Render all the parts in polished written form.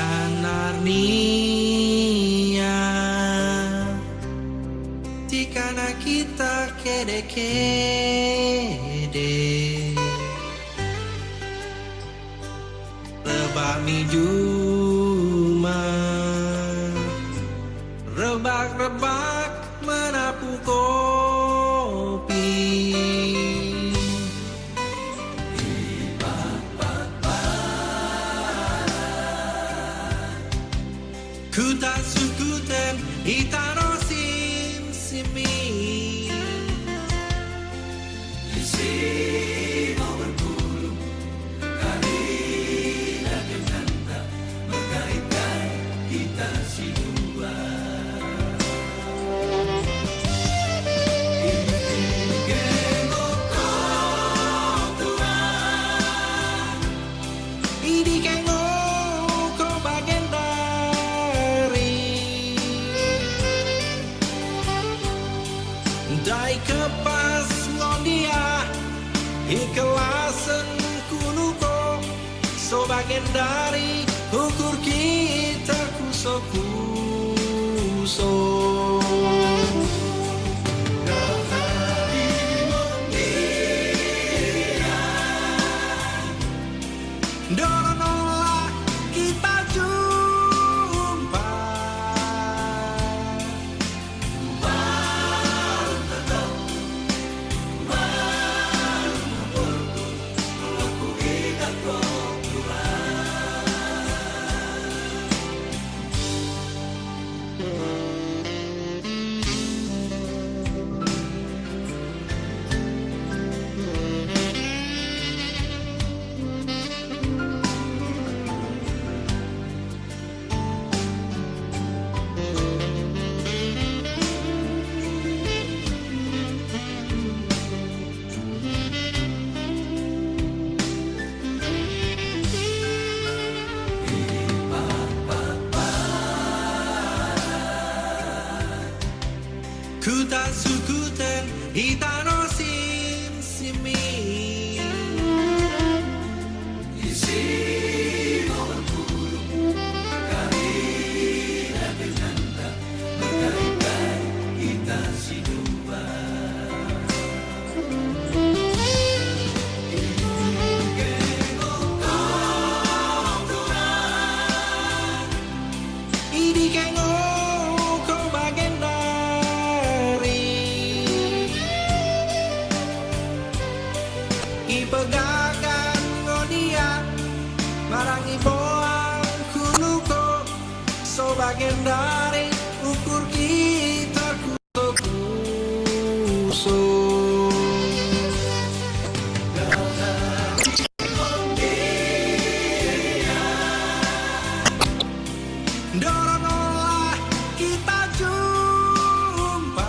dan Narnia. Jika kita kede-kede rebak mi juma, rebak-rebak menapu kopi. Ku tak suku ten itano sim simi. Isi mau berbulu karina dengan tak mengaitkan kita si dua. Ini kengo kau bagian dai kepas ngondia ikhlasan kunuko sebagian dari ukur kita kuso-kuso. Dorong-dorong kita jumpa. Ku tak suku ten itano sim simi. Isi mau berbulu karina dengan tak mengaitkan kita si dua. Ini kengo kau bagian ipegagan ngodia marangi boang kunuko sebagian dari ukur kita kuso-kuso. Dorong-dorong kita jumpa.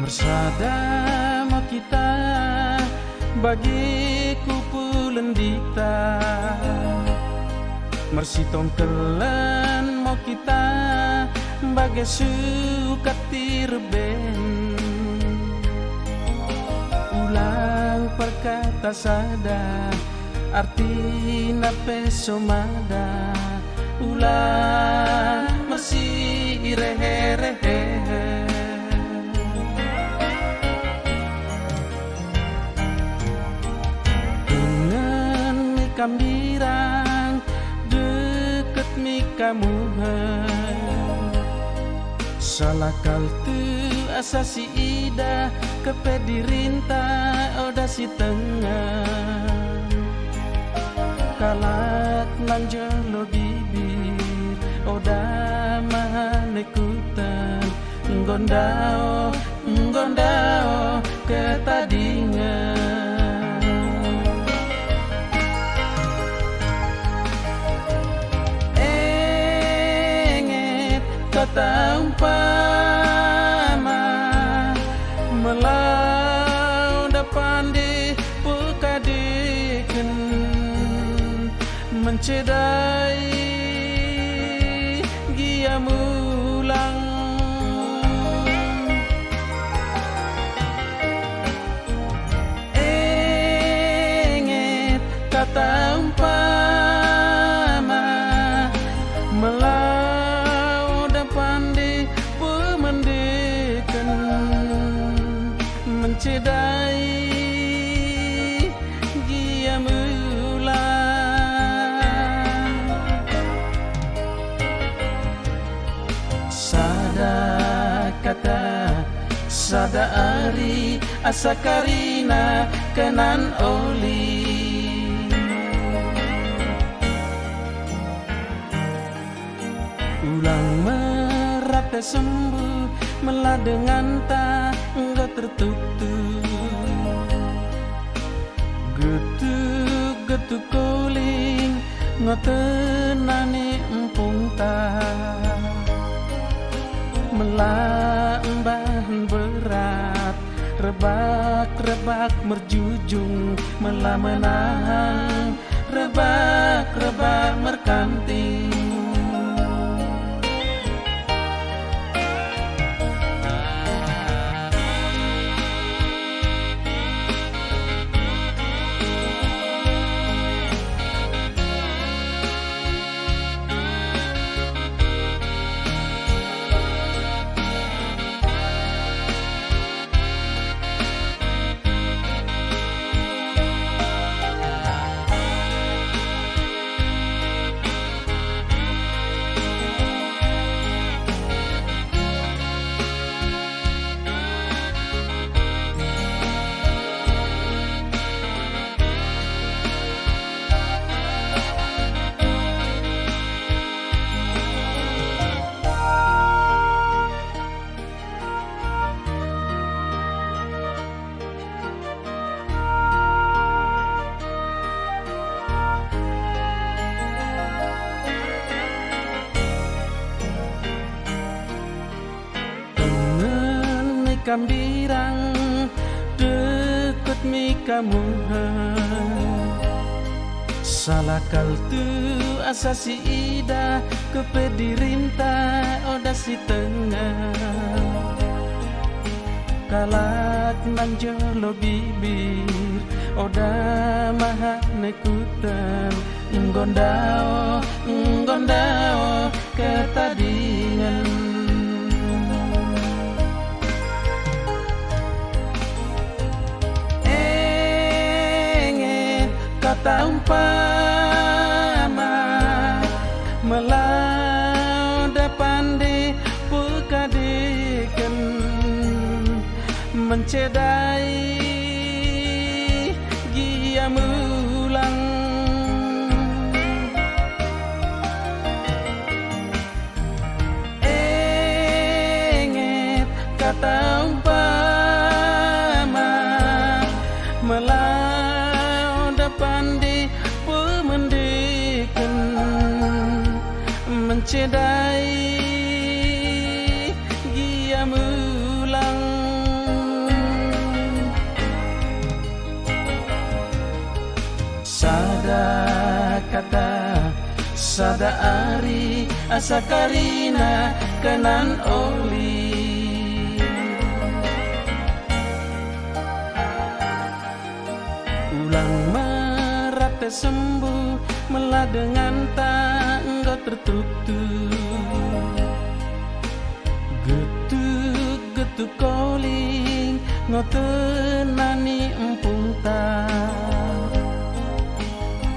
Mersada mau kita bagi kupulen dita, mersitong kelen mau kita bagi suka tirben. Ulang perkata sada artina pesomada, ulang masih rehe-rehe. Kambirang deket mikamu salah kal tu asasi ida kepedirinta oda si tengah kalak nanjelo bibir oda mahanekutan gondao gondao ketadingan. Kata umpama melau dapan di pekadikan mencedai gia mulang. Ingat kata umpama melau mencedai gia mulang. Sada kata sada ari asa karina kenan oli ulang merata sembuh melah dengan tak enggak tertutup getuk-getuk kuling ngotenani empung tak melah embahan berat rebak-rebak merjujung melah menahan rebak-rebak merkanting. Kambirang deket mikamu salah kal tu asasi ida kepedirinta oda si tengah kalak nanjolo bibir oda mahanekutan gondao gondao ketadingan. Kata umpama melau dapan di pekadikan mencedai gia mulang. Ingat kata umpama melau pandi pemendikan mencedai gia mulang. asa karina kanan oli. Ulang merate sembuh melah dengan tangga tertutup. Getuk-getuk calling ngotenani empung tak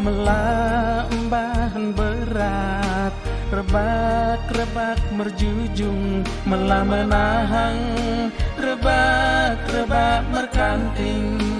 melambahan berat, rebak-rebak merjujung melah menahang, rebak-rebak merkanting.